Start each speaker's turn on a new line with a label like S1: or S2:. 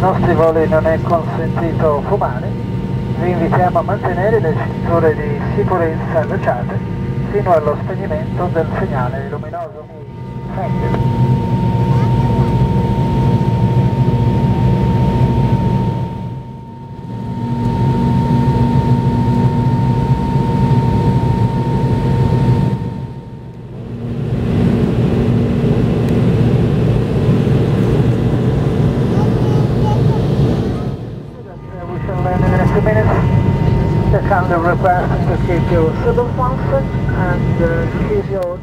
S1: nostri voli non è consentito fumare, vi invitiamo a mantenere le cinture di sicurezza allacciate fino allo spegnimento del segnale luminoso. Thank you. The kind of request to keep your seatbelt fastened and keep your